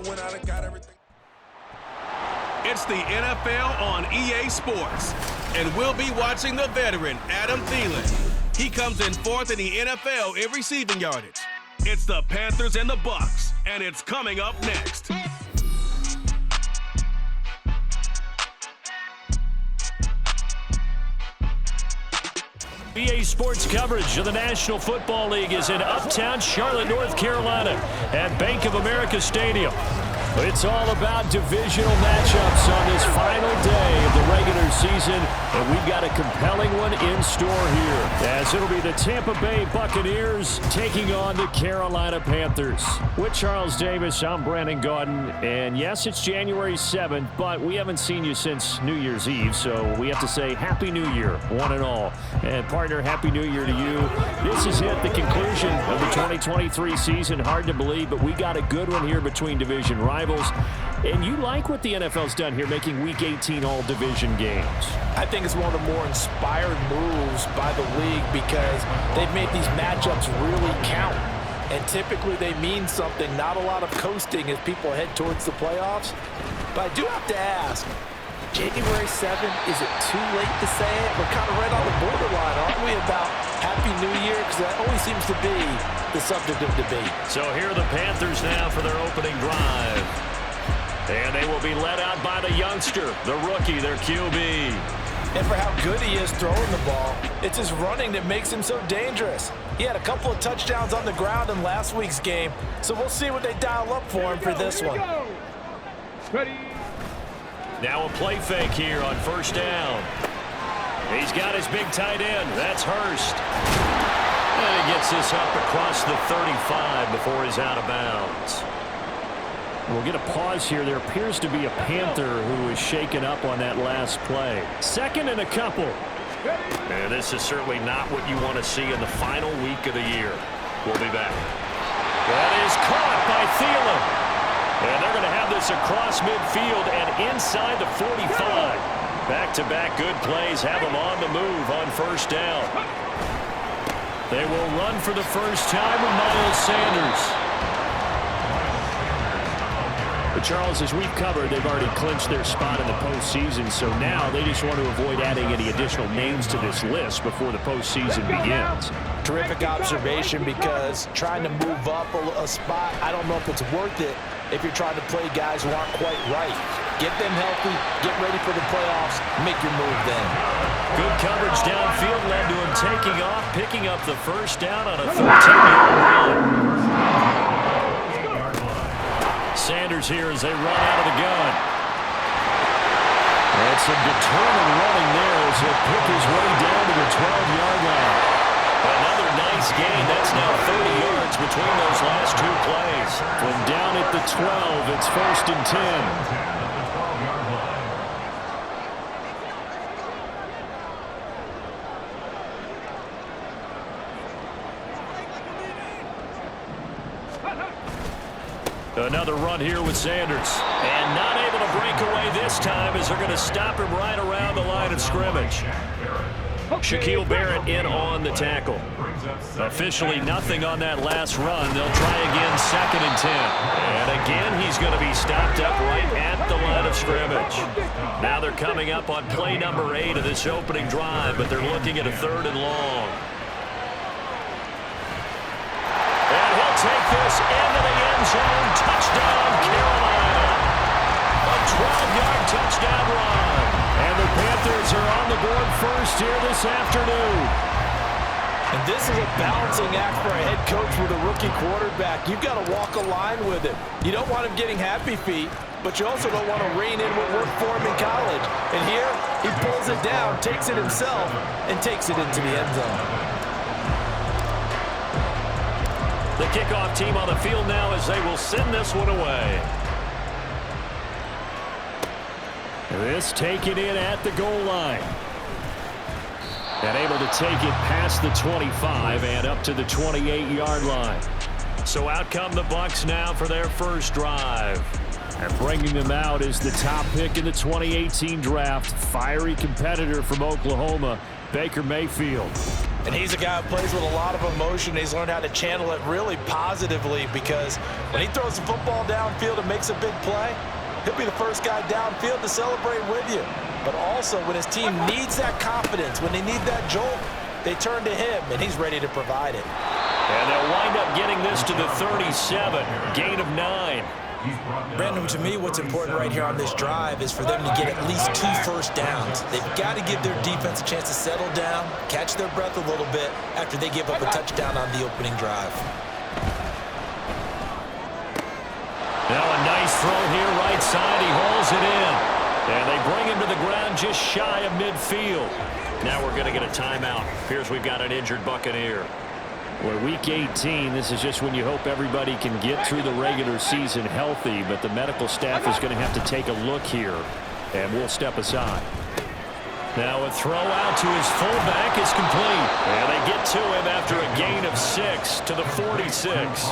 when I done got everything. It's the NFL on EA Sports, and we'll be watching the veteran Adam Thielen. He comes in fourth in the NFL in receiving yardage. It's the Panthers and the Bucks, and it's coming up next. EA Sports coverage of the National Football League is in uptown Charlotte, North Carolina at Bank of America Stadium. It's all about divisional matchups on this final day of the regular season, and we've got a compelling one in store here, as it'll be the Tampa Bay Buccaneers taking on the Carolina Panthers. With Charles Davis, I'm Brandon Gaudin, and yes, it's January 7th, but we haven't seen you since New Year's Eve, so we have to say Happy New Year, one and all. And partner, Happy New Year to you. This is it, the conclusion of the 2023 season. Hard to believe, but we got a good one here between division rivals. And you like what the NFL's done here, making Week 18 all-division games. I think it's one of the more inspired moves by the league because they've made these matchups really count. And typically they mean something, not a lot of coasting as people head towards the playoffs. But I do have to ask, January 7th, is it too late to say it? We're kind of right on the borderline, aren't we, about Happy New Year? Because that always seems to be the subject of debate. So here are the Panthers now for their opening drive. And they will be led out by the youngster, the rookie, their QB. And for how good he is throwing the ball, it's his running that makes him so dangerous. He had a couple of touchdowns on the ground in last week's game, so we'll see what they dial up for him for this one. Ready. Now a play fake here on first down. He's got his big tight end. That's Hurst. And he gets this up across the 35 before he's out of bounds. We'll get a pause here. There appears to be a Panther who is shaken up on that last play. Second and a couple. And this is certainly not what you want to see in the final week of the year. We'll be back. That is caught by Thielen. And they're going to have this across midfield and inside the 45. Back-to-back good plays have them on the move on first down. They will run for the first time with Miles Sanders. But Charles, as we've covered, they've already clinched their spot in the postseason, so now they just want to avoid adding any additional names to this list before the postseason begins. Terrific observation, because trying to move up a spot, I don't know if it's worth it if you're trying to play guys who aren't quite right. Get them healthy, get ready for the playoffs, make your move then. Good coverage downfield led to him taking off, picking up the first down on a 13-yard run. Sanders here as they run out of the gun. And some determined running there as he'll pick his way down to the 12-yard line. Another nice gain. That's now 30 yards between those last two plays. From down at the 12, it's first and 10. Another run here with Sanders. And not able to break away this time as they're going to stop him right around the line of scrimmage. Shaquille Barrett in on the tackle. Officially nothing on that last run. They'll try again, second and 10. And again, he's going to be stopped up right at the line of scrimmage. Now they're coming up on play number 8 of this opening drive, but they're looking at a third and long. And he'll take this into the end zone. Touchdown, Carolina. A 12-yard touchdown run. And the Panthers are on the board first here this afternoon. And this is a balancing act for a head coach with a rookie quarterback. You've got to walk a line with him. You don't want him getting happy feet, but you also don't want to rein in what worked for him in college. And here, he pulls it down, takes it himself, and takes it into the end zone. The kickoff team on the field now as they will send this one away. This taken in at the goal line. And able to take it past the 25 and up to the 28-yard line. So out come the Bucs now for their first drive. And bringing them out is the top pick in the 2018 draft. Fiery competitor from Oklahoma, Baker Mayfield. And he's a guy who plays with a lot of emotion. He's learned how to channel it really positively, because when he throws the football downfield and makes a big play, he'll be the first guy downfield to celebrate with you. But also, when his team needs that confidence, when they need that jolt, they turn to him, and he's ready to provide it. And they'll wind up getting this to the 37, gain of 9. Brandon, to me, what's important right here on this drive is for them to get at least 2 first downs. They've got to give their defense a chance to settle down, catch their breath a little bit after they give up a touchdown on the opening drive. Now a nice throw here, right side. He hauls it in. And they bring him to the ground just shy of midfield. Now we're going to get a timeout. Appears we've got an injured Buccaneer. Well, Week 18, this is just when you hope everybody can get through the regular season healthy, but the medical staff is going to have to take a look here, and we'll step aside. Now a throw out to his fullback is complete, and they get to him after a gain of 6 to the 46.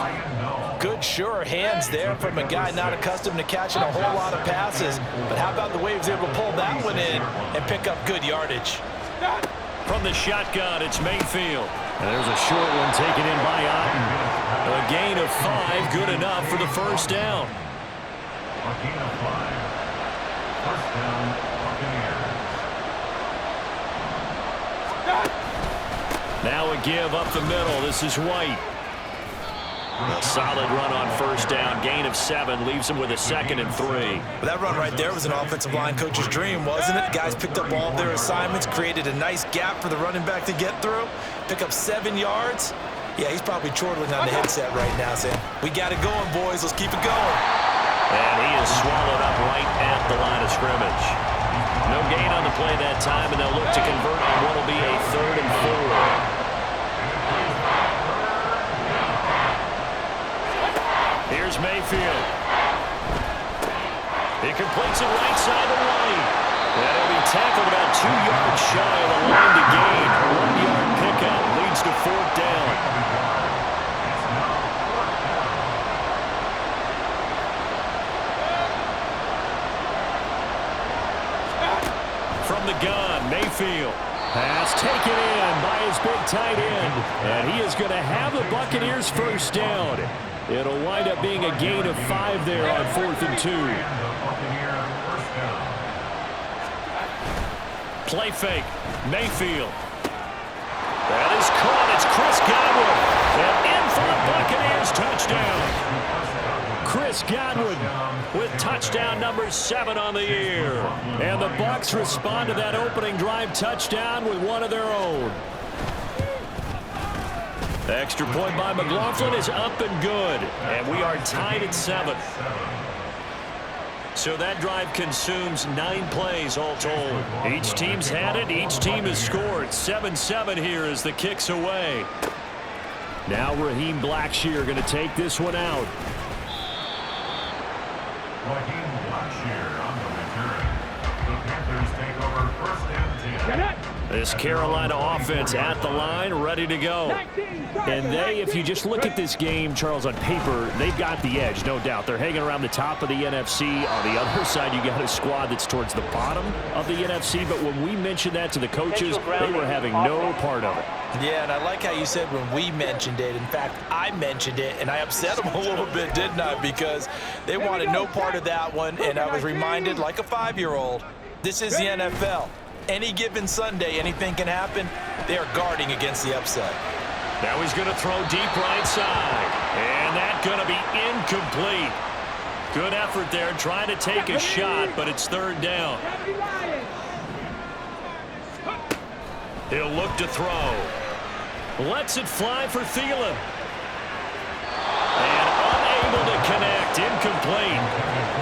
Good, sure hands there from a guy not accustomed to catching a whole lot of passes, but how about the way he was able to pull that one in and pick up good yardage? From the shotgun, it's Mayfield. And there's a short one taken in by Otten. A gain of 5, good enough for the first down. Now a give up the middle. This is White. A solid run on first down. Gain of 7 leaves him with a 2nd and 3. Well, that run right there was an offensive line coach's dream, wasn't it? Guys picked up all of their assignments, created a nice gap for the running back to get through, pick up 7 yards. Yeah, he's probably chortling on the headset right now saying, we got it going, boys. Let's keep it going. And he is swallowed up right at the line of scrimmage. No gain on the play that time, and they'll look to convert on what will be a 3rd and 4. Here's Mayfield. He completes it right side of the lane. And he'll be tackled about 2 yards shy of the line to gain. A 1-yard pickup leads to 4th down. From the gun, Mayfield. Pass taken in by his big tight end. And he is going to have the Buccaneers first down. It'll wind up being a gain of 5 there on 4th and 2. Play fake. Mayfield. That is caught. It's Chris Godwin. And in for the Buccaneers touchdown. Chris Godwin with touchdown number 7 on the year. And the Bucs respond to that opening drive touchdown with one of their own. The extra point by McLaughlin is up and good. And we are tied at 7. So that drive consumes 9 plays all told. Each team's had it. Each team has scored. 7-7 here as the kick's away. Now Raheem Blackshear going to take this one out. Raheem Blackshear on the return. The Panthers take over 1st and 10. This Carolina offense at the line, ready to go. And they, if you just look at this game, Charles, on paper, they've got the edge, no doubt. They're hanging around the top of the NFC. On the other side, you got a squad that's towards the bottom of the NFC. But when we mentioned that to the coaches, they were having no part of it. Yeah, and I like how you said when we mentioned it. In fact, I mentioned it, and I upset them a little bit, didn't I? Because they wanted no part of that one, and I was reminded, like a 5-year-old, this is the NFL. Any given Sunday, anything can happen. They are guarding against the upset. Now he's going to throw deep right side. And that's going to be incomplete. Good effort there, trying to take a shot, but it's 3rd down. He'll look to throw. Lets it fly for Thielen. And unable to connect, incomplete.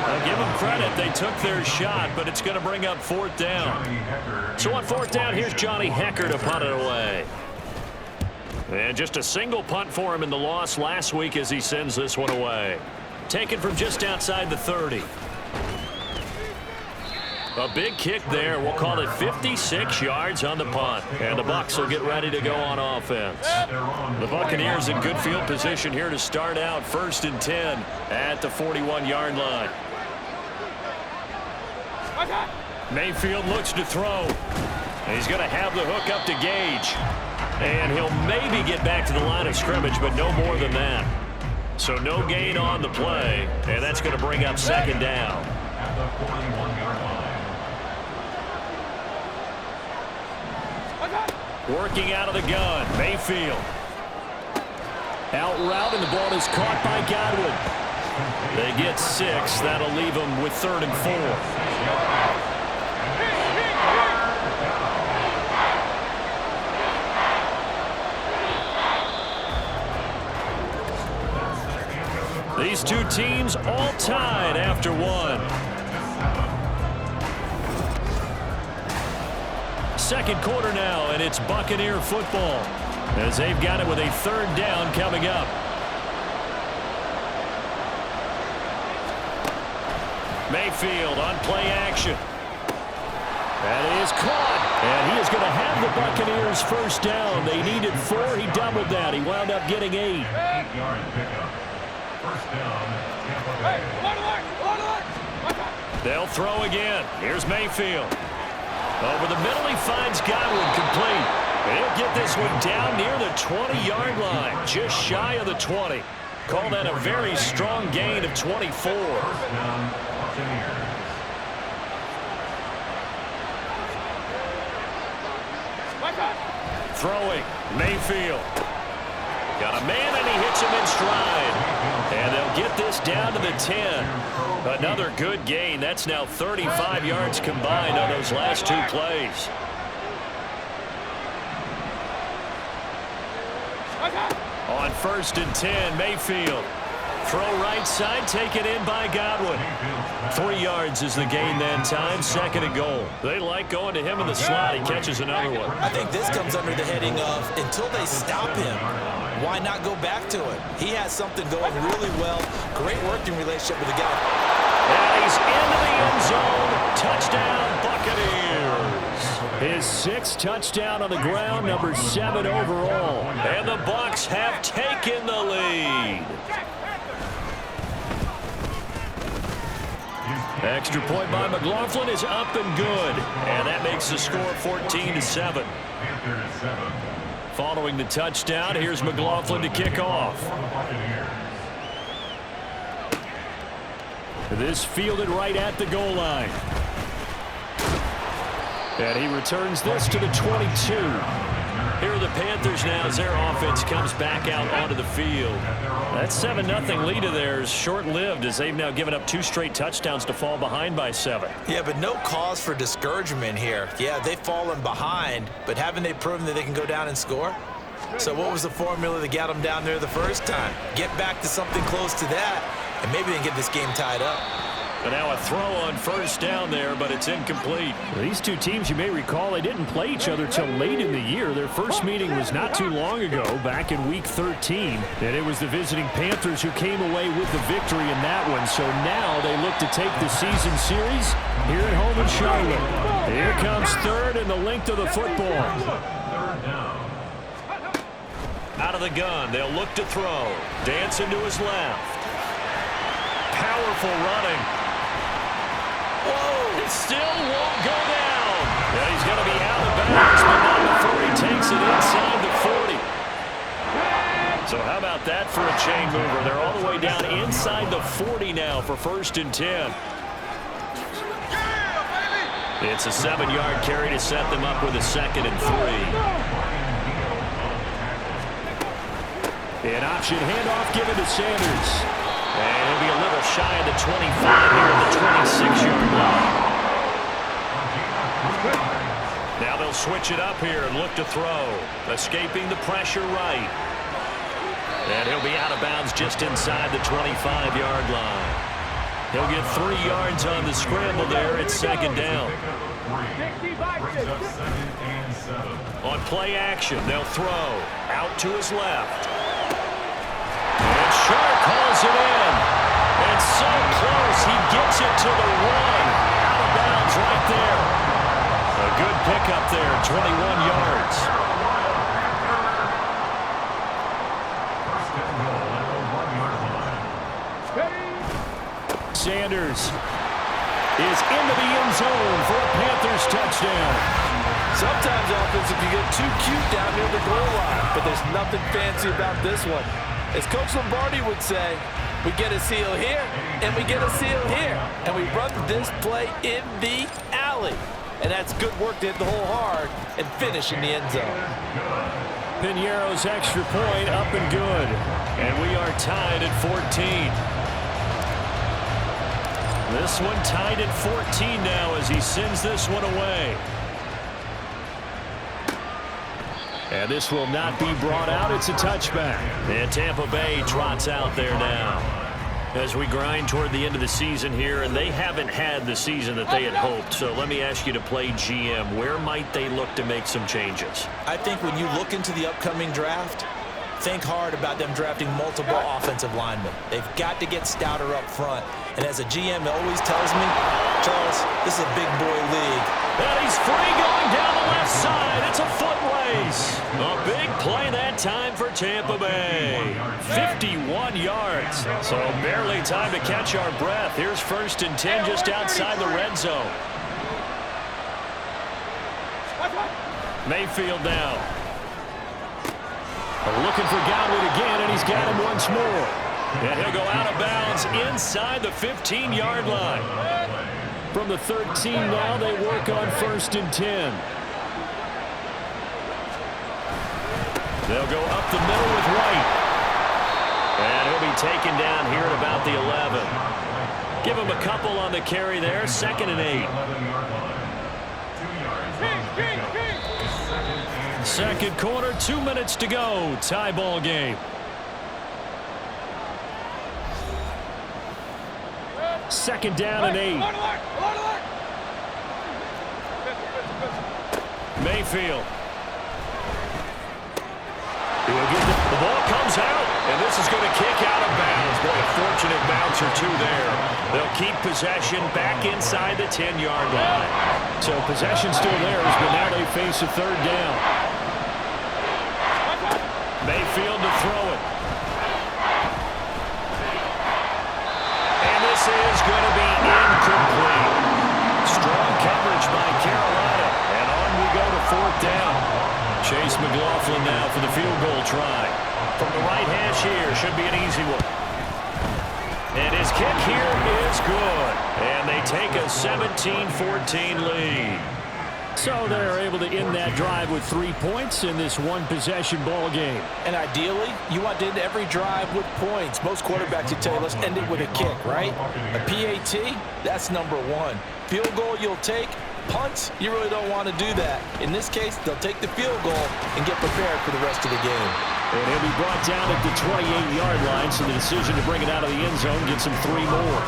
I'll give them credit, they took their shot, but it's going to bring up 4th down. So on 4th down, here's Johnny Hecker to punt it away. And just a single punt for him in the loss last week as he sends this one away. Taken from just outside the 30. A big kick there. We'll call it 56 yards on the punt. And the Bucs will get ready to go on offense. The Buccaneers in good field position here to start out 1st and 10 at the 41-yard line. Mayfield looks to throw. He's going to have the hook up to Gage. And he'll maybe get back to the line of scrimmage, but no more than that. So no gain on the play, and that's going to bring up second down. At the 41-yard line. Working out of the gun, Mayfield. Out route, and the ball is caught by Godwin. They get 6. That'll leave them with 3rd and 4. These two teams all tied after one. Second quarter now, and it's Buccaneer football as they've got it with a 3rd down coming up. Mayfield on play action. That is caught, and he is going to have the Buccaneers 1st down. They needed 4. He doubled that. He wound up getting 8. 8-yard pickup. 1st down, Tampa Bay. They'll throw again. Here's Mayfield. Over the middle, he finds Godwin complete. He'll get this one down near the 20-yard line, just shy of the 20. Call that a very strong gain of 24. 1st down, Buccaneers. Throwing, Mayfield. Got a man, and he hits him in stride. And they'll get this down to the 10. Another good gain. That's now 35 yards combined on those last 2 plays. On 1st and 10, Mayfield. Throw right side, taken in by Godwin. 3 yards is the gain that time, 2nd and goal. They like going to him in the slot. He catches another one. I think this comes under the heading of until they stop him, why not go back to it? He has something going really well. Great working relationship with the guy. And he's into the end zone. Touchdown, Buccaneers. His 6th touchdown on the ground, number 7 overall. And the Bucs have taken the lead. Extra point by McLaughlin is up and good. And that makes the score 14-7. Following the touchdown, here's McLaughlin to kick off. This fielded right at the goal line. And he returns this to the 22. Here are the Panthers now as their offense comes back out onto the field. That 7-0 lead of theirs short-lived as they've now given up 2 straight touchdowns to fall behind by 7. Yeah, but no cause for discouragement here. Yeah, they've fallen behind, but haven't they proven that they can go down and score? So what was the formula that got them down there the first time? Get back to something close to that, and maybe they can get this game tied up. But now a throw on 1st down there, but it's incomplete. These two teams, you may recall, they didn't play each other till late in the year. Their first meeting was not too long ago, back in Week 13. And it was the visiting Panthers who came away with the victory in that one. So now they look to take the season series here at home in Charlotte. Here comes 3rd and the length of the football. 3rd down. Out of the gun, they'll look to throw. Dancing to his left. Powerful running. Whoa! It still won't go down. Yeah, he's going to be out of bounds, but not before he takes it inside the 40. So how about that for a chain mover? They're all the way down inside the 40 now for 1st and 10. It's a 7-yard carry to set them up with a 2nd and 3. An option handoff given to Sanders. And he'll be a little shy of the 25 here at the 26-yard line. Now they'll switch it up here and look to throw. Escaping the pressure right. And he'll be out of bounds just inside the 25-yard line. He'll get 3 yards on the scramble there at 2nd down. On play action, they'll throw. Out to his left. And Sharp calls it in. And so close, he gets it to the 1. Out of bounds right there. A good pickup there, 21 yards. Sanders is into the end zone for a Panthers touchdown. Sometimes offense, if you get too cute down near the goal line, but there's nothing fancy about this one. As Coach Lombardi would say, we get a seal here, and we get a seal here, and we run this play in the alley. And that's good work to hit the hole hard and finish in the end zone. Piñeiro's extra point up and good. And we are tied at 14. This one tied at 14 now as he sends this one away. And this will not be brought out. It's a touchback. And Tampa Bay trots out there now as we grind toward the end of the season here, and they haven't had the season that they had hoped. So let me ask you to play GM. Where might they look to make some changes? I think when you look into the upcoming draft, think hard about them drafting multiple offensive linemen. They've got to get stouter up front. And as a GM always tells me, Charles, this is a big boy league. And he's free going down the left side. It's a foot race. A big play that time for Tampa Bay. 51 yards. So barely time to catch our breath. Here's 1st and 10 just outside the red zone. Mayfield now. Looking for Godwin again, and he's got him once more. And he'll go out of bounds inside the 15-yard line. From the 13 now, they work on 1st and 10. They'll go up the middle with White. And he'll be taken down here at about the 11. Give him a couple on the carry there. 2nd and 8. Second quarter, 2 minutes to go. Tie ball game. Second down and 8. Mayfield. The ball comes out, and this is going to kick out of bounds. Boy, a fortunate bounce or two there. They'll keep possession back inside the 10-yard line. So possession still theirs, but now they face a 3rd down. Mayfield to throw it. And this is going to be incomplete. Strong coverage by Carolina. And on we go to 4th down. Chase McLaughlin now for the field goal try. From the right hash here, should be an easy one. And his kick here is good. And they take a 17-14 lead. So they're able to end that drive with 3 points in this one-possession ball game. And ideally, you want to end every drive with points. Most quarterbacks would tell you, let's end it with a kick, right? A PAT, that's number 1. Field goal you'll take. Punts, you really don't want to do that. In this case, they'll take the field goal and get prepared for the rest of the game. And he'll be brought down at the 28-yard line, so the decision to bring it out of the end zone gets him 3 more.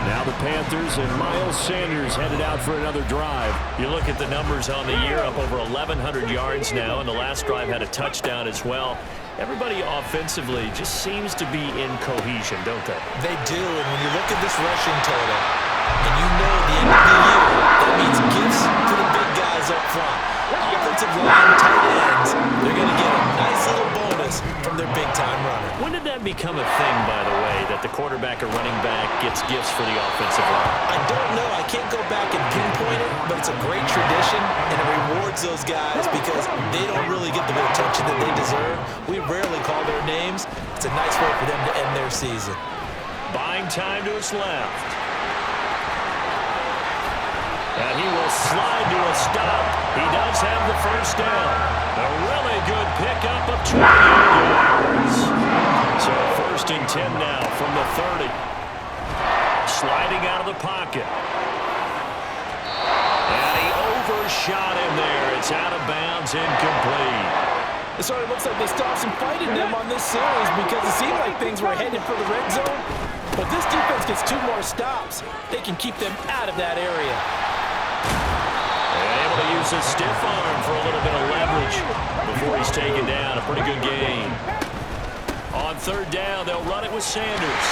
Now the Panthers and Miles Sanders headed out for another drive. You look at the numbers on the year, up over 1,100 yards now, and the last drive had a touchdown as well. Everybody offensively just seems to be in cohesion, don't they? They do, and when you look at this rushing total, and you know at the end of the year, that means gifts to the big guys up front. Offensive line, tight ends, they're going to get a nice little bonus from their big-time runner. When did that become a thing, by the way, that the quarterback or running back gets gifts for the offensive line? I don't know. I can't go back and pinpoint it, but it's a great tradition, and it rewards those guys because they don't really get the attention that they deserve. We rarely call their names. It's a nice way for them to end their season. Buying time to his left. And he will slide to a stop. He does have the 1st down. A really good pickup of 28 yards. So 1st and 10 now from the 30. Sliding out of the pocket. And he overshot him there. It's out of bounds, incomplete. It sort of looks like they stopped some fight in them on this series because it seemed like things were headed for the red zone. But this defense gets 2 more stops. They can keep them out of that area. And able to use his stiff arm for a little bit of leverage before he's taken down. A pretty good gain. On 3rd down, they'll run it with Sanders.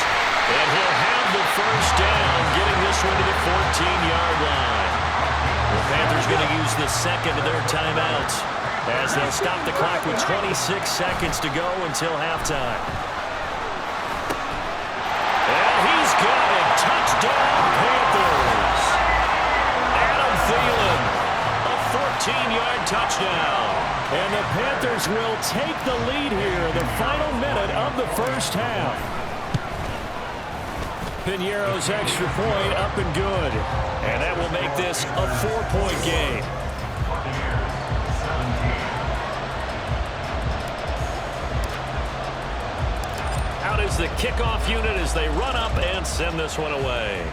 And he'll have the 1st down, getting this one to the 14-yard line. The Panthers going to use the 2nd of their timeouts as they'll stop the clock with 26 seconds to go until halftime. And he's got it. Touchdown, Panthers. Adam Thielen, a 14-yard Panthers will take the lead here in the final minute of the first half. Piñeiro's extra point up and good. And that will make this a 4-point game. Out is the kickoff unit as they run up and send this one away.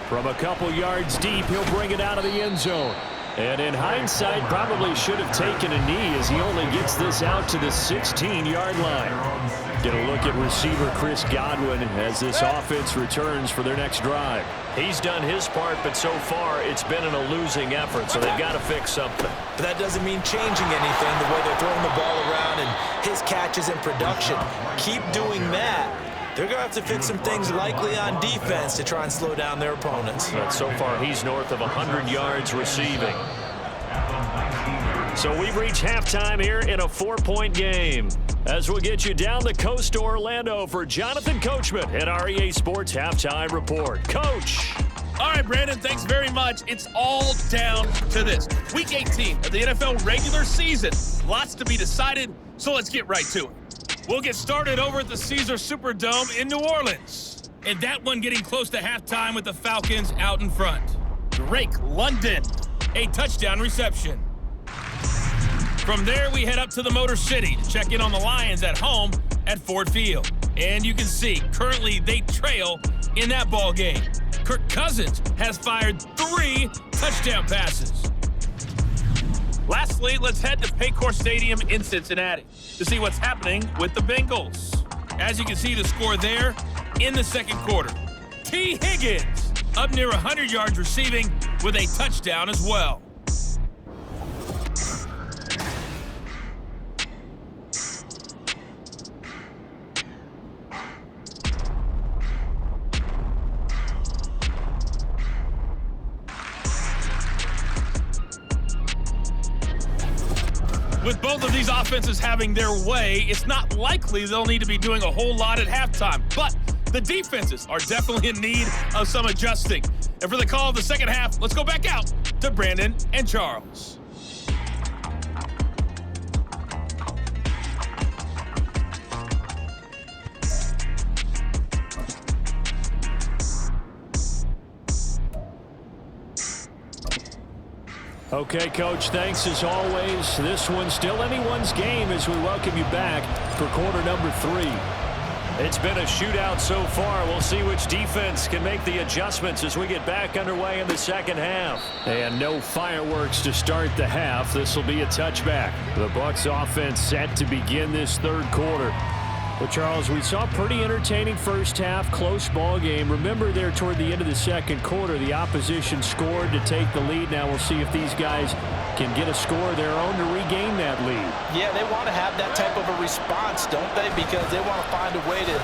From a couple yards deep, he'll bring it out of the end zone. And in hindsight, probably should have taken a knee as he only gets this out to the 16-yard line. Get a look at receiver Chris Godwin as this offense returns for their next drive. He's done his part, but so far it's been in a losing effort, so they've got to fix something. But that doesn't mean changing anything, the way they're throwing the ball around and his catches and production. Keep doing that. They're going to have to fix some things likely on defense to try and slow down their opponents. But so far, he's north of 100 yards receiving. So we've reached halftime here in a 4-point game. As we'll get you down the coast to Orlando for Jonathan Coachman at our EA Sports Halftime Report. Coach. All right, Brandon, thanks very much. It's all down to this. Week 18 of the NFL regular season. Lots to be decided, so let's get right to it. We'll get started over at the Caesars Superdome in New Orleans. And that one getting close to halftime with the Falcons out in front. Drake London, a touchdown reception. From there, we head up to the Motor City to check in on the Lions at home at Ford Field. And you can see, currently they trail in that ball game. Kirk Cousins has fired 3 touchdown passes. Lastly, let's head to Paycor Stadium in Cincinnati to see what's happening with the Bengals. As you can see the score there in the second quarter. T. Higgins up near 100 yards receiving with a touchdown as well. With both of these offenses having their way, it's not likely they'll need to be doing a whole lot at halftime. But the defenses are definitely in need of some adjusting. And for the call of the second half, let's go back out to Brandon and Charles. Okay, Coach, thanks as always. This one's still anyone's game as we welcome you back for quarter number 3. It's been a shootout so far. We'll see which defense can make the adjustments as we get back underway in the second half. And no fireworks to start the half. This will be a touchback. The Bucs offense set to begin this third quarter. Well, Charles, we saw a pretty entertaining first half, close ball game. Remember there toward the end of the second quarter, the opposition scored to take the lead. Now we'll see if these guys can get a score of their own to regain that lead. Yeah, they want to have that type of a response, don't they? Because they want to find a way to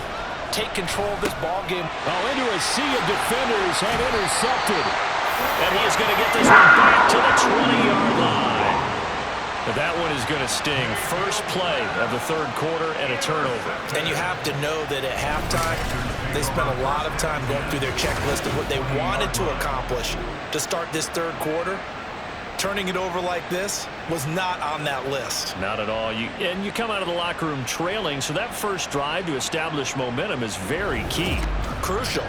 take control of this ball game. Oh, into a sea of defenders and intercepted. And he's going to get this one back to the 20-yard line. But that one is going to sting. First play of the third quarter and a turnover. And you have to know that at halftime, they spent a lot of time going through their checklist of what they wanted to accomplish to start this third quarter. Turning it over like this was not on that list. Not at all. And you come out of the locker room trailing, so that first drive to establish momentum is very key. Crucial.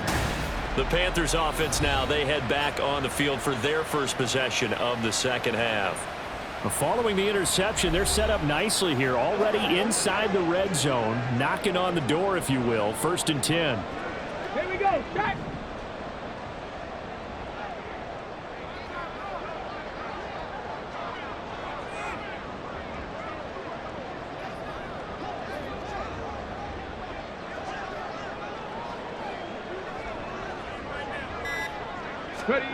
The Panthers offense now, they head back on the field for their first possession of the second half. Following the interception, they're set up nicely here, already inside the red zone, knocking on the door, if you will. 1st and 10. Here we go. Check. Ready.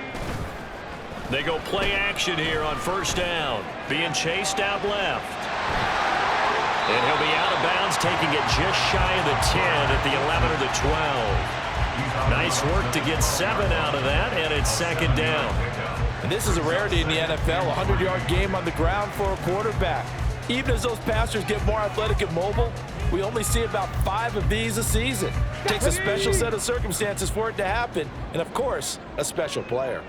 They go play action here on first down. Being chased out left. And he'll be out of bounds, taking it just shy of the 10 at the 11 or the 12. Nice work to get 7 out of that, and it's second down. And this is a rarity in the NFL, a 100-yard game on the ground for a quarterback. Even as those passers get more athletic and mobile, we only see about 5 of these a season. It takes a special set of circumstances for it to happen, and of course, a special player.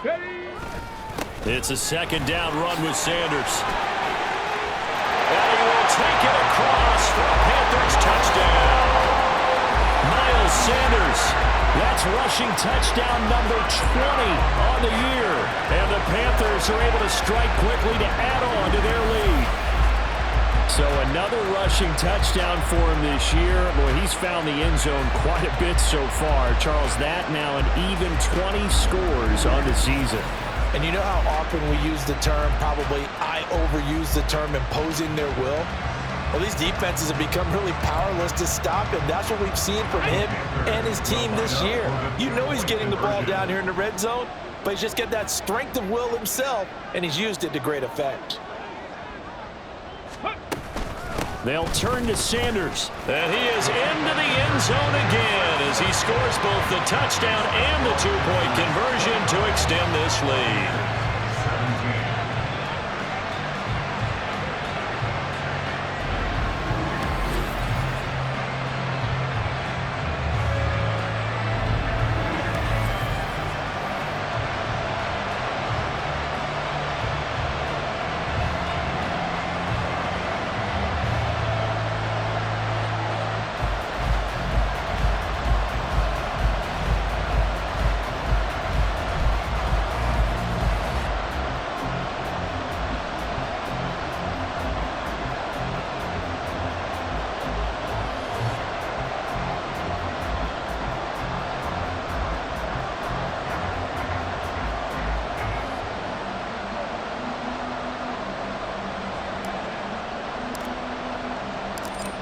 Ready. It's a second down run with Sanders. And he will take it across for a Panthers touchdown. Miles Sanders, that's rushing touchdown number 20 on the year. And the Panthers are able to strike quickly to add on to their lead. So another rushing touchdown for him this year. Boy, he's found the end zone quite a bit so far. Charles, that now an even 20 scores on the season. And you know how often we use the term, probably I overuse the term, imposing their will? Well, these defenses have become really powerless to stop him. That's what we've seen from him and his team this year. You know he's getting the ball down here in the red zone, but he's just got that strength of will himself, and he's used it to great effect. They'll turn to Sanders, and he is into the end zone again as he scores both the touchdown and the two-point conversion to extend this lead.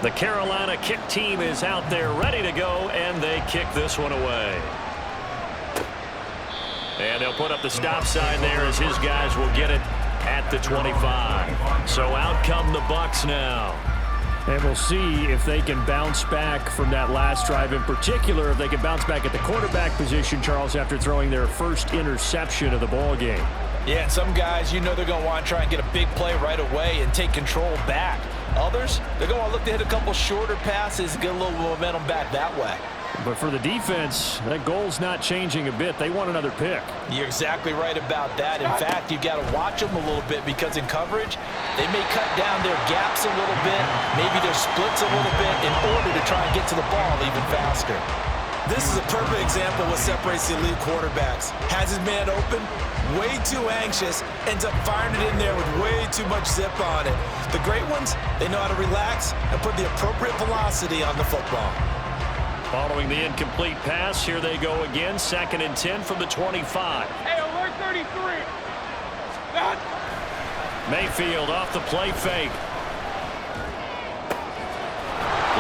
The Carolina kick team is out there ready to go, and they kick this one away. And they'll put up the stop sign there as his guys will get it at the 25. So out come the Bucs now. And we'll see if they can bounce back from that last drive. In particular, if they can bounce back at the quarterback position, Charles, after throwing their first interception of the ball game. Yeah, and some guys, you know they're going to want to try and get a big play right away and take control back. Others, they're going to look to hit a couple shorter passes and get a little momentum back that way. But for the defense, that goal's not changing a bit. They want another pick. You're exactly right about that. In fact, you've got to watch them a little bit because in coverage, they may cut down their gaps a little bit, maybe their splits a little bit in order to try and get to the ball even faster. This is a perfect example of what separates the elite quarterbacks. Has his man open, way too anxious, ends up firing it in there with way too much zip on it. The great ones, they know how to relax and put the appropriate velocity on the football. Following the incomplete pass, here they go again. 2nd and 10 from the 25. Hey, alert 33. That. Mayfield off the play fake.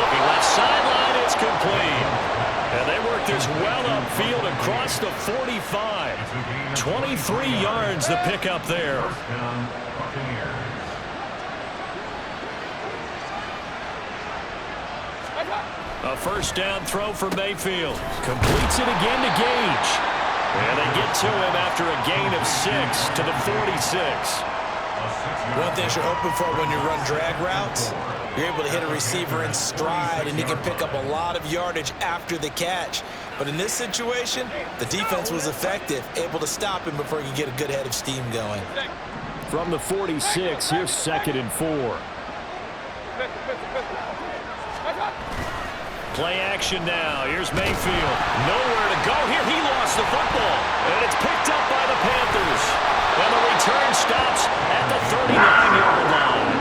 Looking left sideline, it's complete. And they work this well upfield across the 45. 23 yards to pick up there. A first down throw for Mayfield. Completes it again to Gage. And they get to him after a gain of 6 to the 46. One thing you're hoping for when you run drag routes, you're able to hit a receiver in stride, and he can pick up a lot of yardage after the catch. But in this situation, the defense was effective, able to stop him before he could get a good head of steam going. From the 46, here's 2nd and 4. Play action now. Here's Mayfield. Nowhere to go here. He lost the football. And it's picked up by the Panthers. And the return stops at the 39-yard line.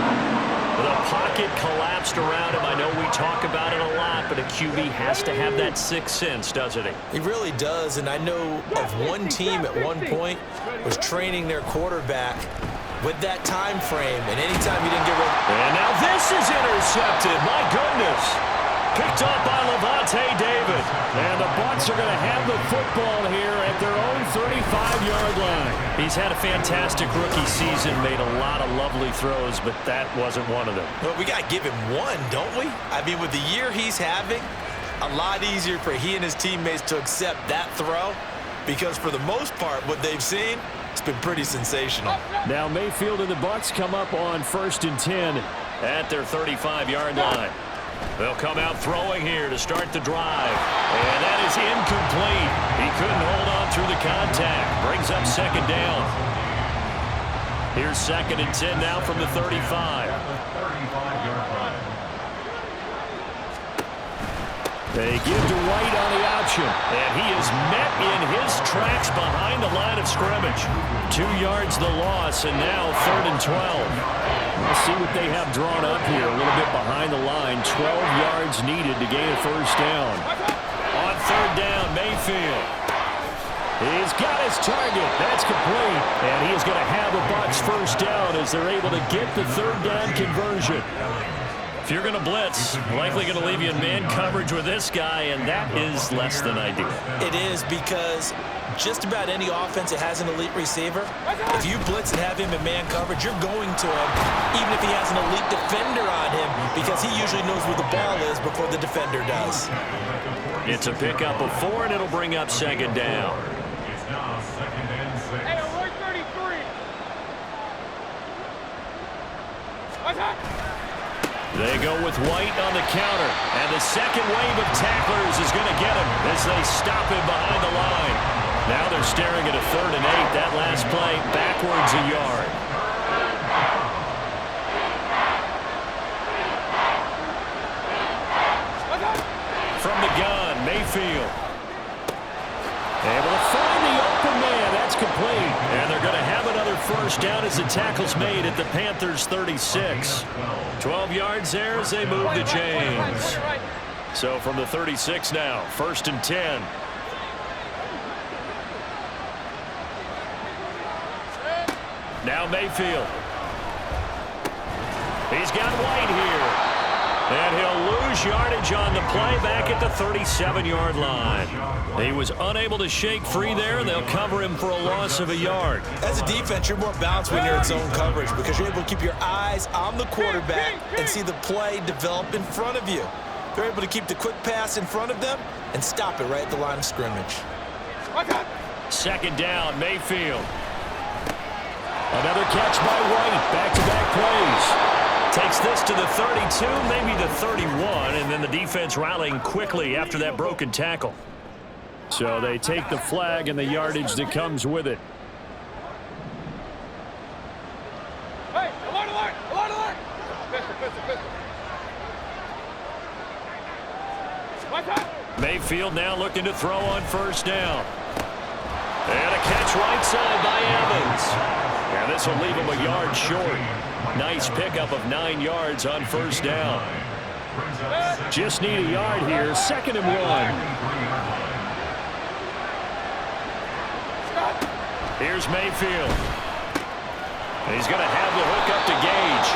The pocket collapsed around him. I know we talk about it a lot, but a QB has to have that sixth sense, doesn't he? He really does, and I know of one team at one point was training their quarterback with that time frame, and anytime you didn't get rid of... And now this is intercepted. My goodness. Picked up by Levante David. And the Bucs are going to have the football here at their own 35-yard line. He's had a fantastic rookie season, made a lot of lovely throws, but that wasn't one of them. Well, we got to give him one, don't we? I mean, with the year he's having, a lot easier for he and his teammates to accept that throw, because for the most part, what they've seen, it's been pretty sensational. Now Mayfield and the Bucs come up on 1st and 10 at their 35-yard line. They'll come out throwing here to start the drive. And that is incomplete. He couldn't hold on through the contact. Brings up second down. Here's 2nd and 10 now from the 35. 35-yard line. They give to White on the option, and he is met in his tracks behind the line of scrimmage. 2 yards the loss, and now 3rd and 12. We'll see what they have drawn up here. A little bit behind the line. 12 yards needed to gain a first down. On 3rd down, Mayfield. He's got his target. That's complete. And he is going to have a Bucs first down as they're able to get the 3rd down conversion. If you're going to blitz, likely going to leave you in man coverage with this guy, and that is less than ideal. It is, because just about any offense that has an elite receiver, if you blitz and have him in man coverage, you're going to him, even if he has an elite defender on him, because he usually knows where the ball is before the defender does. It's a pickup of 4, and it'll bring up 2nd down. It's now 2nd and 6. Hey, alert 33. What's that? They go with White on the counter, and the second wave of tacklers is going to get him as they stop him behind the line. Now they're staring at a 3rd and 8. That last play backwards a yard. From the gun, Mayfield. Able to find the open man. That's complete. And they're going to have another first down as the tackle's made at the Panthers' 36. 12 yards there as they move the chains. So from the 36 now, 1st and 10. Now Mayfield. He's got White here. And he'll lose yardage on the play back at the 37-yard line. He was unable to shake free there, and they'll cover him for a loss of a yard. As a defense, you're more balanced when you're in zone coverage because you're able to keep your eyes on the quarterback and see the play develop in front of you. They're able to keep the quick pass in front of them and stop it right at the line of scrimmage. 2nd down, Mayfield. Another catch by White. Back-to-back plays. Takes this to the 32, maybe the 31, and then the defense rallying quickly after that broken tackle. So they take the flag and the yardage that comes with it. Hey, alert, alert, alert, alert. Pistol. What's that? Mayfield now looking to throw on first down. And a catch right side by Evans. And this will leave him a yard short. Nice pickup of 9 yards on first down. Just need a yard here. 2nd and 1. Here's Mayfield. He's going to have the hook up to Gage.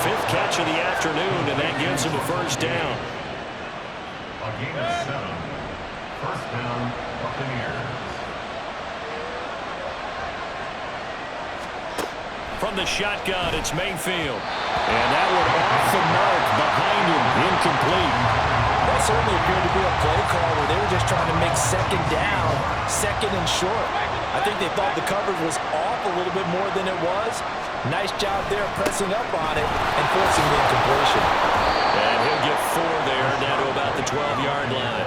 5th catch of the afternoon, and that gives him a first down. A gain of 7. First down, Buccaneers. From the shotgun, it's Mayfield. And that one off the mark behind him, incomplete. That certainly appeared to be a play call where they were just trying to make 2nd down, 2nd and short. I think they thought the coverage was off a little bit more than it was. Nice job there pressing up on it and forcing the incompletion. And he'll get 4 there, down to about the 12-yard line.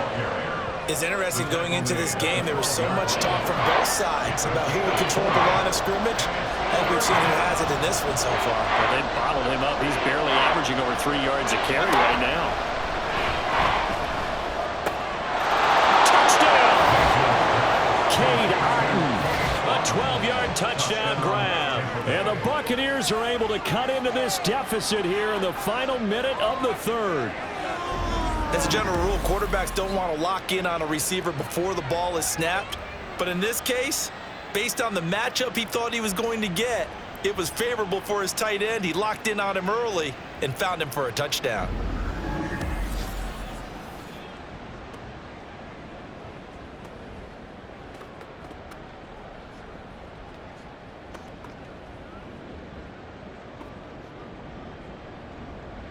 It's interesting going into this game. There was so much talk from both sides about who would control the line of scrimmage. And we've seen who has it in this one so far. Well, they bottled him up. He's barely averaging over 3 yards a carry right now. Touchdown! Cade Otton. A 12-yard touchdown grab. And the Buccaneers are able to cut into this deficit here in the final minute of the 3rd. As a general rule, quarterbacks don't want to lock in on a receiver before the ball is snapped. But in this case, based on the matchup he thought he was going to get, it was favorable for his tight end. He locked in on him early and found him for a touchdown.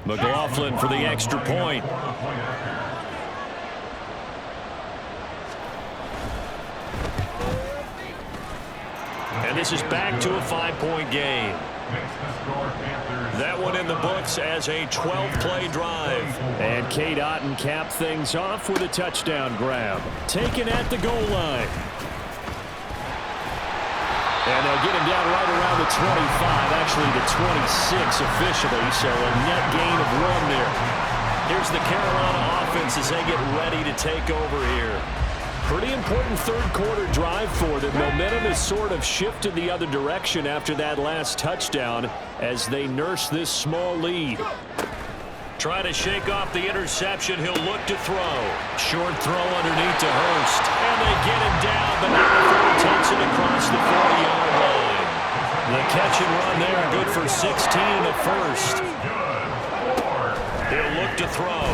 McLaughlin for the extra point. And this is back to a 5-point game. makes the score Panthers. That one in the books as a 12-play drive. And Cade Otton capped things off with a touchdown grab. Taken at the goal line. And they'll get him down right around the 25, actually the 26 officially, so a net gain of 1 there. Here's the Carolina offense as they get ready to take over here. Pretty important third-quarter drive for them. Momentum has sort of shifted the other direction after that last touchdown as they nurse this small lead. Trying to shake off the interception. He'll look to throw. Short throw underneath to Hurst. And they get him down, but not before he takes it across the 40-yard line. The catch and run there, good for 16 and a first. He'll look to throw.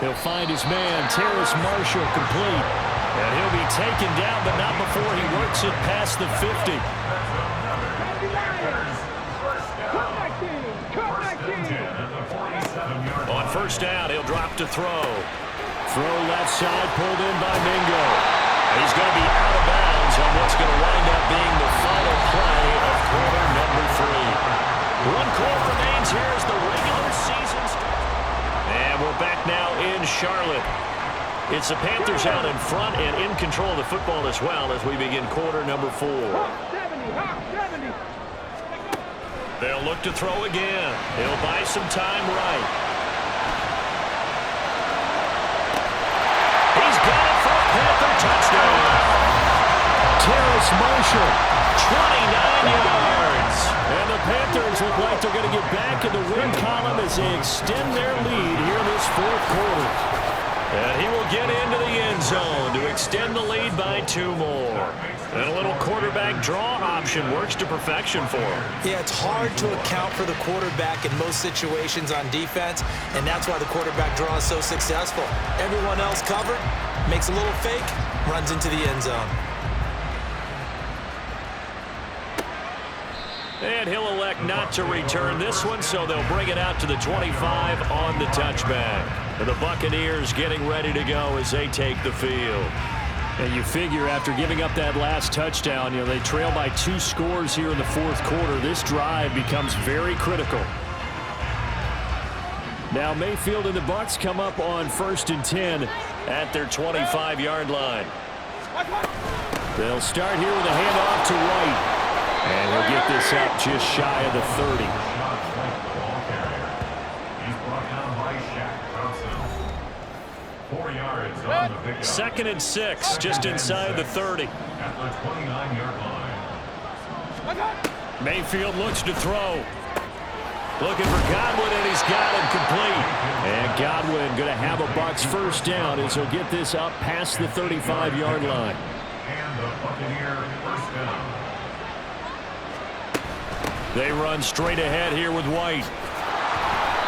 He'll find his man, Terrace Marshall, complete. And he'll be taken down, but not before he works it past the 50. On first down, he'll drop to throw. Throw left side, pulled in by Mingo. He's going to be out of bounds on what's going to wind up being the final play of quarter number 3. 1 quarter remains here as the regular season starts. And we're back now in Charlotte. It's the Panthers out in front and in control of the football as well as we begin quarter number 4. They'll look to throw again. He'll buy some time right. He's got it for a Panther touchdown. Terrace Marshall, 29 yards. And the Panthers look like they're going to get back in the win column as they extend their lead here in this 4th quarter. And he will get into the end zone to extend the lead by 2 more. And a little quarterback draw option works to perfection for him. Yeah, it's hard to account for the quarterback in most situations on defense, and that's why the quarterback draw is so successful. Everyone else covered, makes a little fake, runs into the end zone. And he'll elect not to return this one, so they'll bring it out to the 25 on the touchback. And the Buccaneers getting ready to go as they take the field. And you figure after giving up that last touchdown, they trail by 2 scores here in the 4th quarter. This drive becomes very critical. Now Mayfield and the Bucs come up on 1st and 10 at their 25-yard line. They'll start here with a handoff to White. And he'll get this up just shy of the 30. He's brought down by Shaq Thompson. 4 yards on the pickup. 2nd and 6, just inside the 30. At the 29-yard line. Mayfield looks to throw. Looking for Godwin, and he's got him complete. And Godwin going to have a Bucs first down as he'll get this up past the 35-yard line. And the Buccaneer first down. They run straight ahead here with White.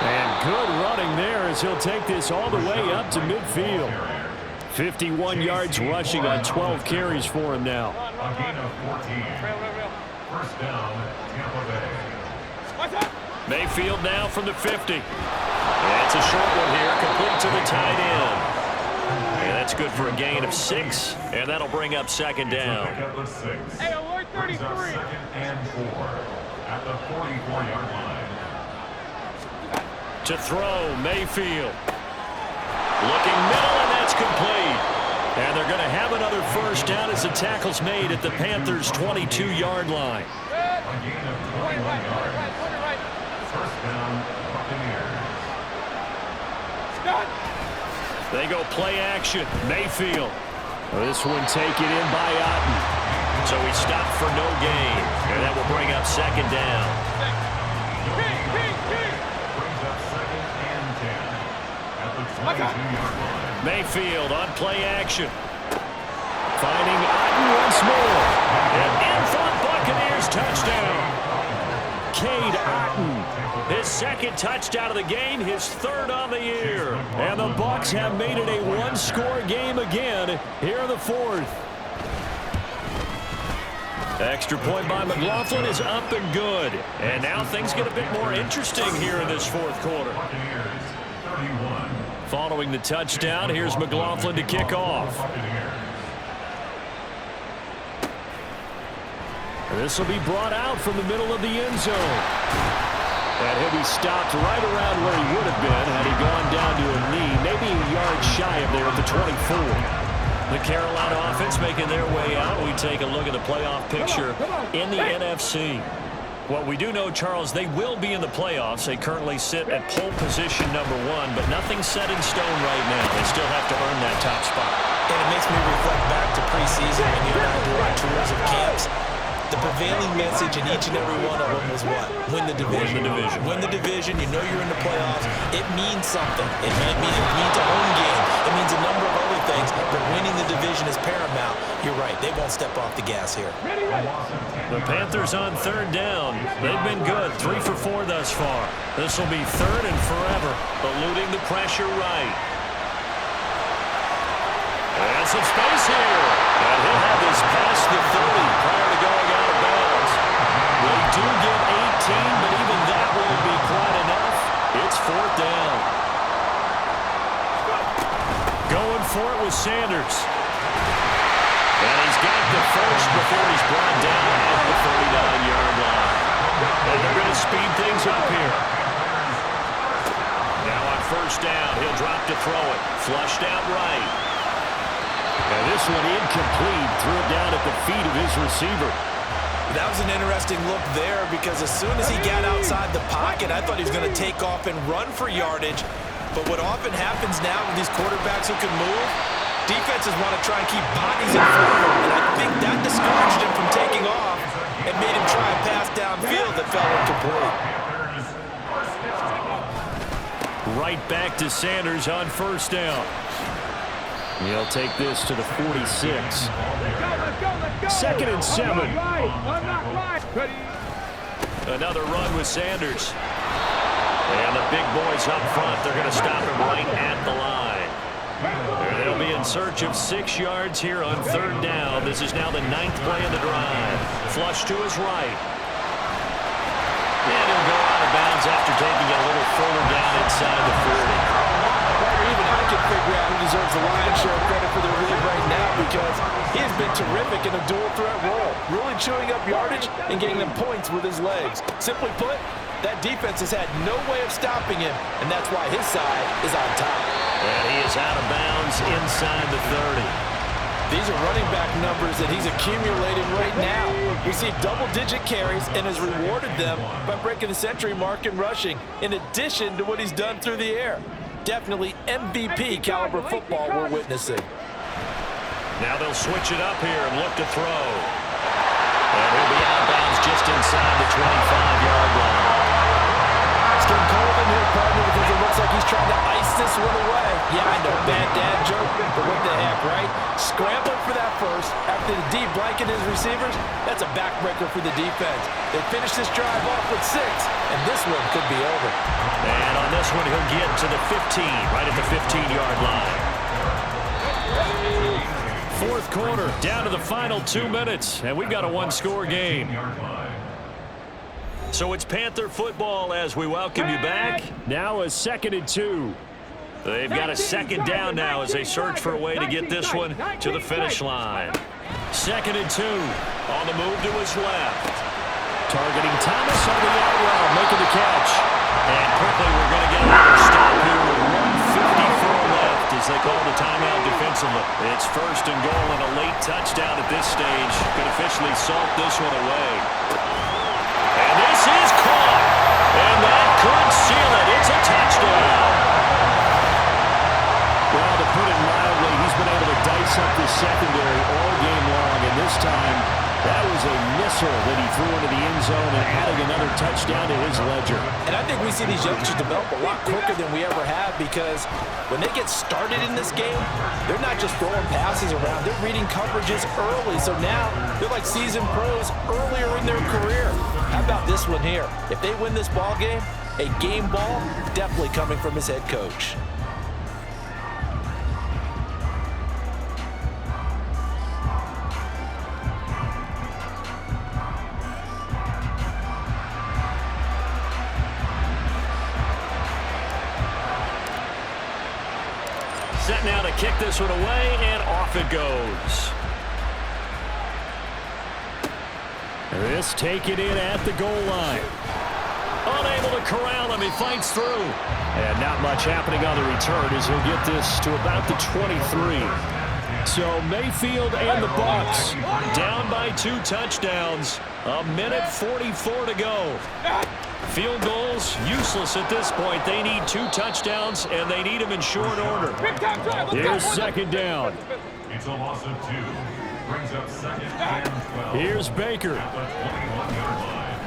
And good running there as he'll take this all the way up to midfield. 51 yards rushing on 12 carries for him now. A gain of 14. First down, Tampa Bay. Mayfield now from the 50. That's a short one here, complete to the tight end. And that's good for a gain of 6, and that'll bring up 2nd down. Hey, alert 33. 2nd and 4 at the 44-yard line. To throw, Mayfield. Looking middle, and that's complete. And they're going to have another first down as the tackle's made at the Panthers' 22-yard line. A gain of 21 yards. First down, Buccaneers. They go play action. Mayfield. This one taken in by Otton. So he stopped for no gain. And that will bring up 2nd down. Brings up 2nd and 10 at the 22-yard line. Mayfield on play action. Finding Otton once more. And in front, Buccaneers touchdown. Cade Otton. His 2nd touchdown of the game, his 3rd on the year. And the Bucs have made it a 1-score game again here in the 4th. Extra point by McLaughlin is up and good. And now things get a bit more interesting here in this 4th quarter. Buccaneers 31. Following the touchdown, here's McLaughlin to kick off. This will be brought out from the middle of the end zone. And he'll be stopped right around where he would have been had he gone down to a knee, maybe a yard shy of there at the 24. The Carolina offense making their way out. We take a look at the playoff picture in the NFC. What we do know, Charles, they will be in the playoffs. They currently sit at pole position number 1, but nothing's set in stone right now. They still have to earn that top spot. And it makes me reflect back to preseason when you and I do our tours of camps. The prevailing message in each and every one of them was what? Win the division. Win the division. Win the division. You know you're in the playoffs. It means something. It means a home game. It means a number of other things, but winning the division is paramount. You're right. They won't step off the gas here. The Panthers on third down. They've been good. 3 for 4 thus far. This will be third and forever. Eluding the pressure right. And some space here. And he'll have this past the 30 prior to going out of bounds. They do get 18, but even that won't be quite enough. It's fourth down. Going for it with Sanders. And he's got the first before he's brought down at the 39-yard line. And they're going to speed things up here. Now on first down, he'll drop to throw it. Flushed out right. And this one incomplete. Threw it down at the feet of his receiver. That was an interesting look there because as soon as he got outside the pocket, I thought he was going to take off and run for yardage. But what often happens now with these quarterbacks who can move, defenses want to try and keep bodies in front of them. And I think that discouraged him from taking off and made him try a pass downfield that fell incomplete. Right back to Sanders on first down. He'll take this to the 46. Second and 7. Another run with Sanders. And the big boys up front, they're going to stop him right at the line. They'll be in search of 6 yards here on third down. This is now the 9th play of the drive. Flush to his right. And he'll go out of bounds after taking it a little further down inside the 40. Even I can figure out who deserves the lion's share of credit for their lead right now because he has been terrific in a dual threat role, really chewing up yardage and getting them points with his legs. Simply put, that defense has had no way of stopping him, and that's why his side is on top. And he is out of bounds inside the 30. These are running back numbers that he's accumulating right now. Received double-digit carries and has rewarded them by breaking the century mark in rushing, in addition to what he's done through the air. Definitely MVP caliber football we're witnessing. Now they'll switch it up here and look to throw. And he'll be out of bounds just inside the 25-yard line. It's getting cold in here, partner, because it looks like he's trying to ice this one away. Yeah, I know, bad dad joke, but what the heck, right? Scrambling for that first after the D blanket his receivers. That's a backbreaker for the defense. They finish this drive off with 6, and this one could be over. And on this one, he'll get to the 15, right at the 15-yard line. Fourth quarter, down to the final 2 minutes, and we've got a one-score game. So it's Panther football as we welcome you back. Now a 2nd and 2. They've got a second down now as they search for a way to get this one to the finish line. 2nd and 2 on the move to his left. Targeting Thomas on the out route, making the catch. And quickly we're going to get another stop here with 1:54 left as they call the timeout defensively. It's 1st and goal and a late touchdown at this stage. Could officially salt this one away. And this is caught. And that could seal it. It's a touchdown. Well, to put it mildly, he's been able to dice up the secondary all game long. And this time, that was a missile that he threw into the end zone and adding another touchdown to his ledger. And I think we see these youngsters develop a lot quicker than we ever have because when they get started in this game, they're not just throwing passes around. They're reading coverages early. So now they're like seasoned pros earlier in their career. How about this one here? If they win this ball game, a game ball definitely coming from his head coach. Set now to kick this one away, and off it goes. This taken in at the goal line. Unable to corral him. He fights through. And not much happening on the return as he'll get this to about the 23. So Mayfield and the Bucs down by 2 touchdowns. A minute 44 to go. Field goals useless at this point. They need 2 touchdowns, and they need them in short order. Here's second down. It's a loss of 2. Brings up second and 12. Here's Baker. At the 21-yard line.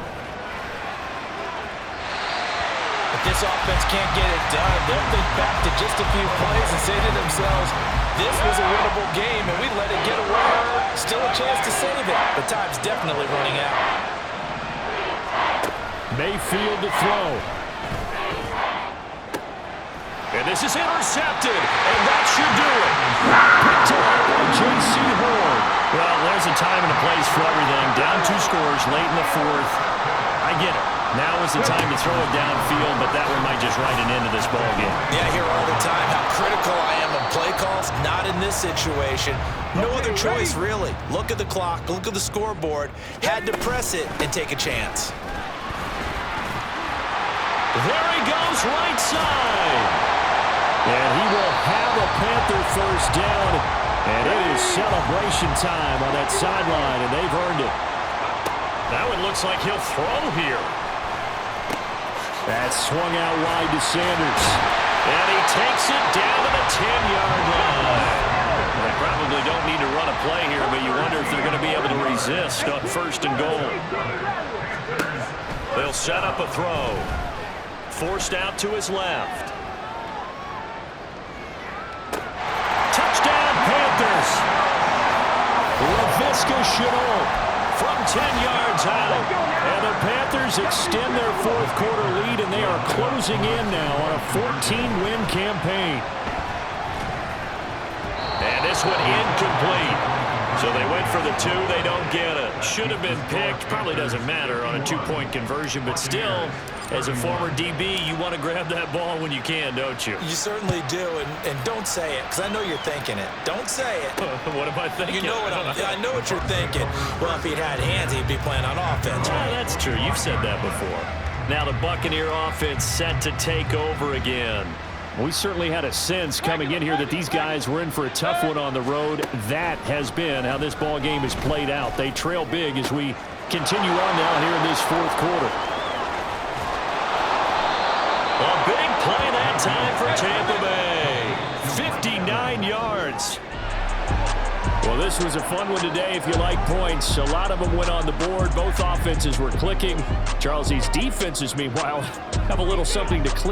If this offense can't get it done, they'll think back to just a few plays and say to themselves, this was a winnable game, and we let it get away. Still a chance to save it. The time's definitely running out. Mayfield to throw. And this is intercepted, and that should do it. Picked up by J.C. Horn. Well, there's a time and a place for everything. Down 2 scores late in the 4th. I get it. Now is the time to throw it downfield, but that one might just write an end to this ball game. Yeah, I hear all the time how critical I am of play calls. Not in this situation. No other choice, really. Look at the clock. Look at the scoreboard. Had to press it and take a chance. There he goes, right side. And he will have a Panther first down. And it is celebration time on that sideline, and they've earned it. That one looks like he'll throw here. That swung out wide to Sanders. And he takes it down to the 10-yard line. They probably don't need to run a play here, but you wonder if they're going to be able to resist on 1st and goal. They'll set up a throw. Forced out to his left. Touchdown, Panthers. LaVisca Chenault from 10 yards out. And the Panthers extend their 4th quarter lead, and they are closing in now on a 14-win campaign. And this one incomplete. So they went for the 2. They don't get it. Should have been picked. Probably doesn't matter on a 2-point conversion, but still, as a former DB, you want to grab that ball when you can, don't you? You certainly do, and don't say it, because I know you're thinking it. Don't say it. What am I thinking? You know what I know what you're thinking. Well, if he'd had hands, he'd be playing on offense. Yeah, that's true. You've said that before. Now the Buccaneer offense set to take over again. We certainly had a sense coming in here that these guys were in for a tough one on the road. That has been how this ball game has played out. They trail big as we continue on now here in this 4th quarter. A big play that time for Tampa Bay. 59 yards. Well, this was a fun one today if you like points. A lot of them went on the board. Both offenses were clicking. Charles, these defenses, meanwhile, have a little something to clean.